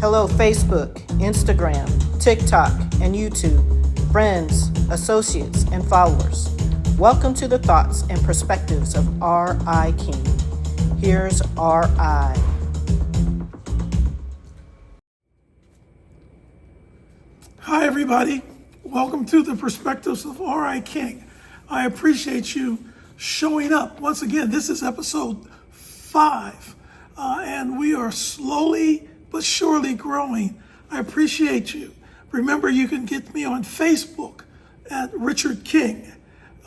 Hello, Facebook, Instagram, TikTok, and YouTube, friends, associates, and followers. Welcome to the thoughts and perspectives of R.I. King. Here's R.I. Hi, everybody. Welcome to the perspectives of R.I. King. I appreciate you showing up. Once again, this is episode 5, and we are slowly but surely growing. I appreciate you. Remember, you can get me on Facebook at Richard King,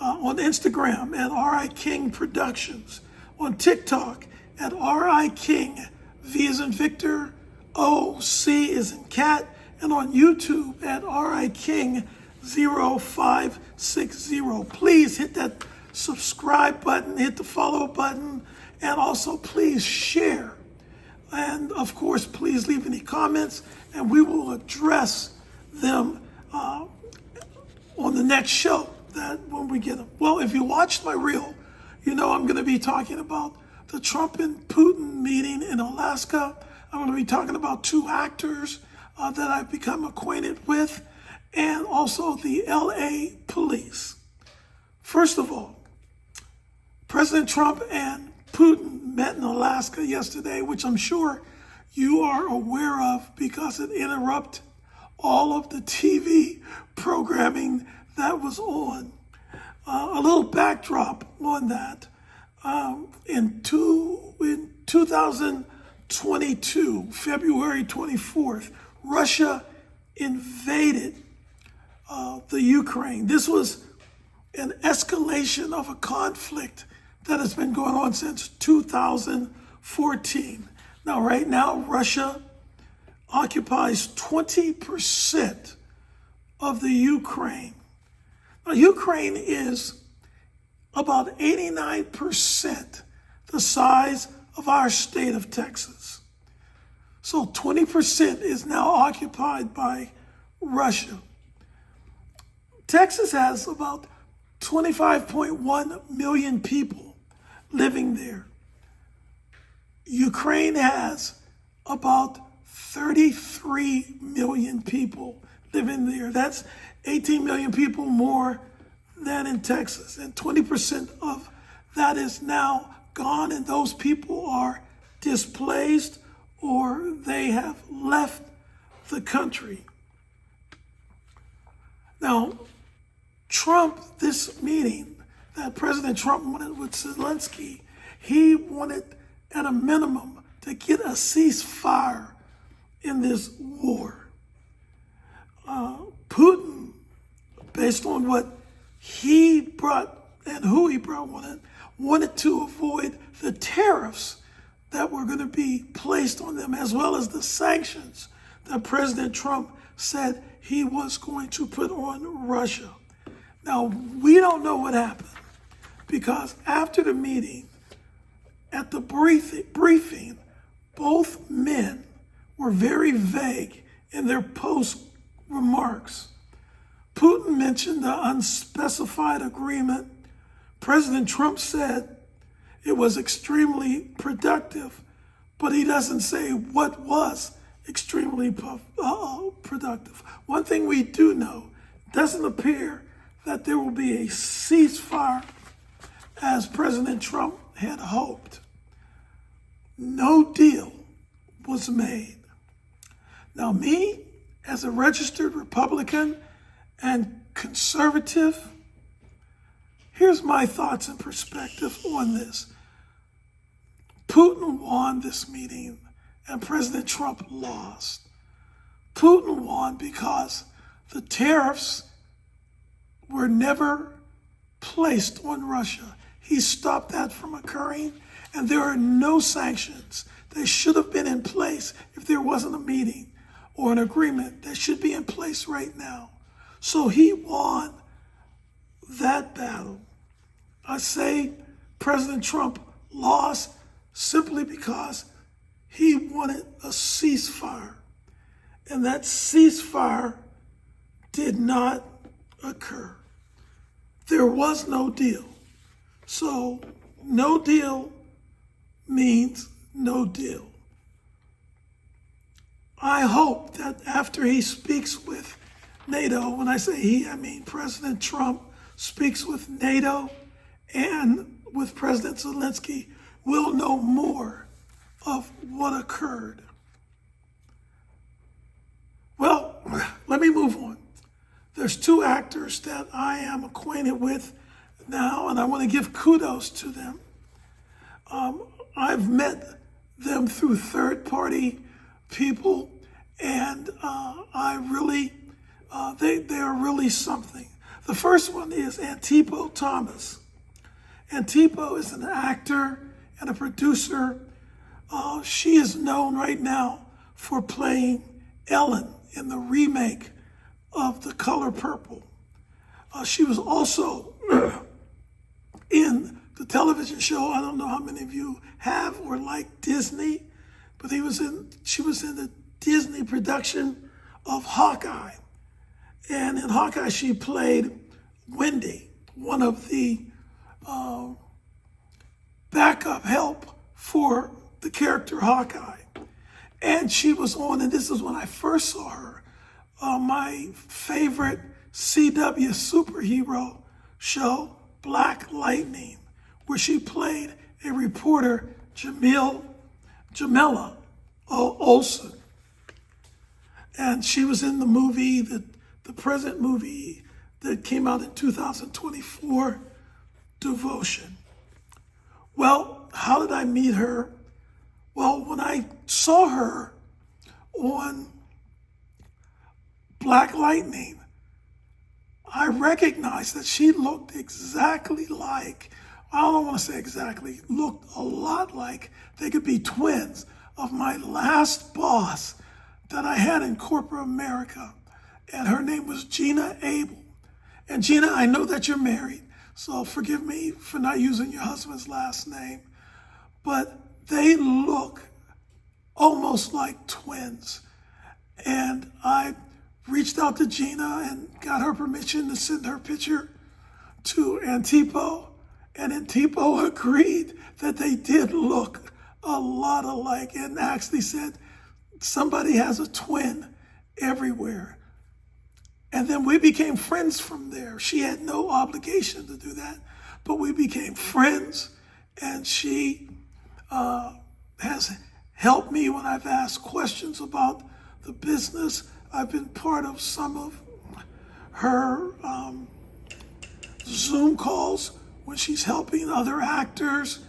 on Instagram at R.I. King Productions, on TikTok at R.I. King, V as in Victor, O, C as in cat, and on YouTube at R.I. King 0560. Please hit that subscribe button, hit the follow button, and also please share. And of course, please leave any comments, and we will address them on the next show when we get them. Well, if you watched my reel, you know I'm going to be talking about the Trump and Putin meeting in Alaska. I'm going to be talking about 2 actors that I've become acquainted with, and also the LA police. First of all, President Trump and Putin met in Alaska yesterday, which I'm sure you are aware of because it interrupted all of the TV programming that was on. A little backdrop on that. In 2022, February 24th, Russia invaded the Ukraine. This was an escalation of a conflict that has been going on since 2014. Now, right now, Russia occupies 20% of the Ukraine. Now, Ukraine is about 89% the size of our state of Texas. So 20% is now occupied by Russia. Texas has about 25.1 million people living there. Ukraine has about 33 million people living there. That's 18 million people more than in Texas. And 20% of that is now gone, and those people are displaced or they have left the country. Now, Trump, this meeting that President Trump wanted with Zelensky, he wanted at a minimum to get a ceasefire in this war. Putin, based on what he brought and who he brought, wanted to avoid the tariffs that were going to be placed on them, as well as the sanctions that President Trump said he was going to put on Russia. Now, we don't know what happened, because after the meeting, at the briefing, both men were very vague in their post remarks. Putin mentioned the unspecified agreement. President Trump said it was extremely productive, but he doesn't say what was extremely productive. One thing we do know, it doesn't appear that there will be a ceasefire as President Trump had hoped. No deal was made. Now, me, as a registered Republican and conservative, here's my thoughts and perspective on this. Putin won this meeting and President Trump lost. Putin won because the tariffs were never placed on Russia. He stopped that from occurring, and there are no sanctions. They should have been in place if there wasn't a meeting or an agreement that should be in place right now. So he won that battle. I say President Trump lost simply because he wanted a ceasefire, and that ceasefire did not occur. There was no deal. So no deal means no deal. I I hope that after he speaks with NATO, when I say he, I mean President Trump speaks with NATO and with President Zelensky, we'll know more of what occurred. Well, let me move on. There's two actors that I am acquainted with now, and I want to give kudos to them. I've met them through third-party people, and they are really something. The first one is Antipo Thomas. Antipo is an actor and a producer. She is known right now for playing Ellen in the remake of The Color Purple. She was also in the television show. I don't know how many of you have or like Disney, but she was in the Disney production of Hawkeye. And in Hawkeye, she played Wendy, one of the backup help for the character Hawkeye. And she was on, and this is when I first saw her, my favorite CW superhero show, Black Lightning, where she played a reporter, Jamila Olsen. And she was in the movie, the present movie that came out in 2024, Devotion. Well, how did I meet her? Well, when I saw her on Black Lightning, I recognized that she looked exactly like, I don't want to say exactly, looked a lot like, they could be twins, of my last boss that I had in corporate America. And her name was Gina Abel. And Gina, I know that you're married, so forgive me for not using your husband's last name, but they look almost like twins. And I reached out to Gina and got her permission to send her picture to Antipo, and Antipo agreed that they did look a lot alike and actually said, somebody has a twin everywhere. And then we became friends from there. She had no obligation to do that, but we became friends, and she has helped me when I've asked questions about the business. I've been part of some of her Zoom calls when she's helping other actors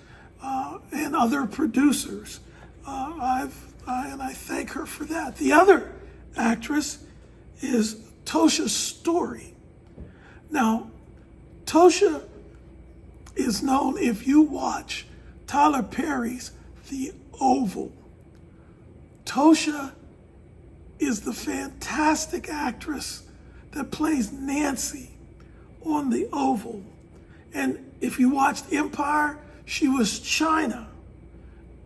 and other producers. And I thank her for that. The other actress is Tosha Story. Now, Tosha is known, if you watch Tyler Perry's The Oval. Tosha is the fantastic actress that plays Nancy on The Oval. And if you watched Empire, she was China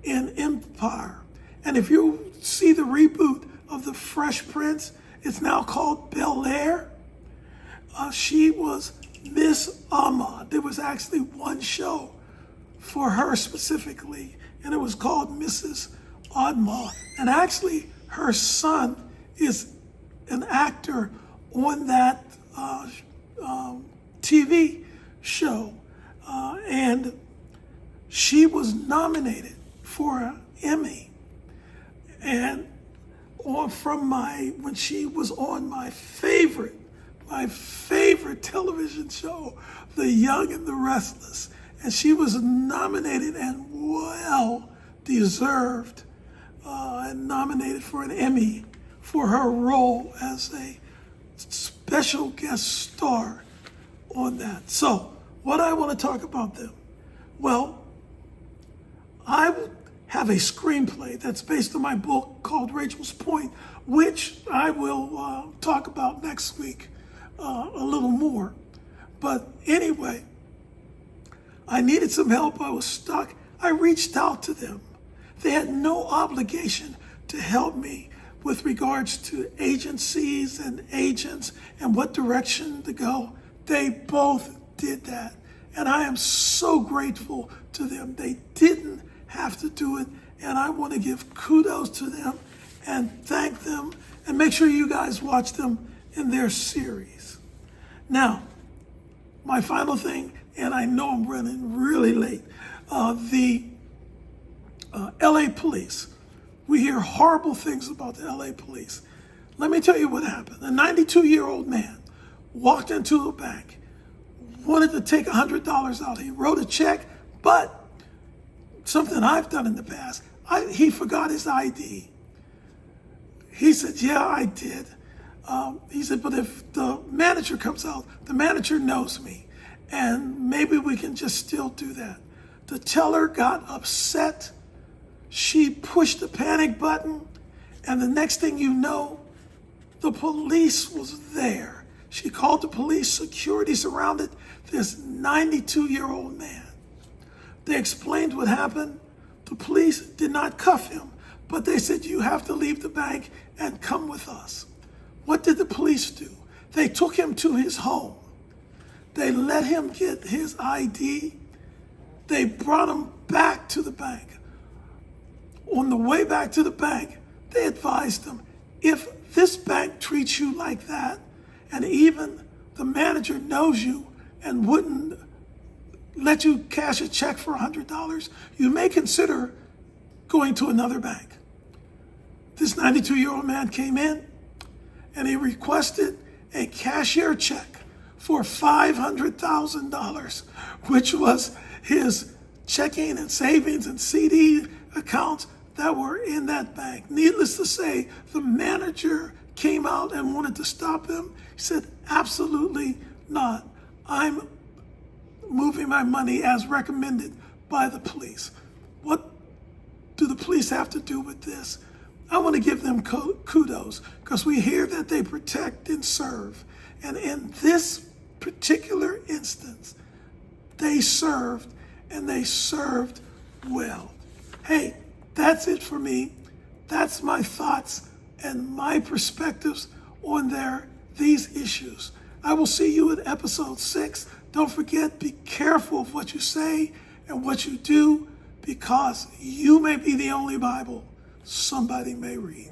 in Empire. And if you see the reboot of The Fresh Prince, it's now called Bel-Air. She was Miss Ahmad. There was actually one show for her specifically, and it was called Mrs. Ahmad. And actually, her son is an actor on that TV show. And she was nominated for an Emmy. And when she was on my favorite television show, The Young and the Restless, and she was nominated and well deserved, and nominated for an Emmy for her role as a special guest star on that. So, what I want to talk about them? Well, I have a screenplay that's based on my book called Rachel's Point, which I will talk about next week a little more. But anyway, I needed some help. I was stuck. I reached out to them. They had no obligation to help me with regards to agencies and agents and what direction to go. They both did that. And I am so grateful to them. They didn't have to do it. And I want to give kudos to them and thank them, and make sure you guys watch them in their series. Now, my final thing, and I know I'm running really late, the LA police. We hear horrible things about the LA police. Let me tell you what happened. A 92-year-old man walked into a bank, wanted to take $100 out. He wrote a check, but something I've done in the past, he forgot his ID. He said, yeah, I did. He said, but if the manager comes out, the manager knows me, and maybe we can just still do that. The teller got upset. She pushed the panic button, and the next thing you know, the police was there. She called the police, security surrounded this 92-year-old man. They explained what happened. The police did not cuff him, but they said, you have to leave the bank and come with us. What did the police do? They took him to his home. They let him get his ID. They brought him back to the bank. On the way back to the bank, they advised him, if this bank treats you like that, and even the manager knows you and wouldn't let you cash a check for $100, you may consider going to another bank. This 92-year-old man came in and he requested a cashier check for $500,000, which was his checking and savings and CD accounts that were in that bank. Needless to say, the manager came out and wanted to stop him. He said, absolutely not. I'm moving my money as recommended by the police. What do the police have to do with this? I want to give them kudos because we hear that they protect and serve. And in this particular instance, they served, and they served well. Hey, that's it for me. That's my thoughts and my perspectives on these issues. I will see you in episode 6. Don't forget, be careful of what you say and what you do, because you may be the only Bible somebody may read.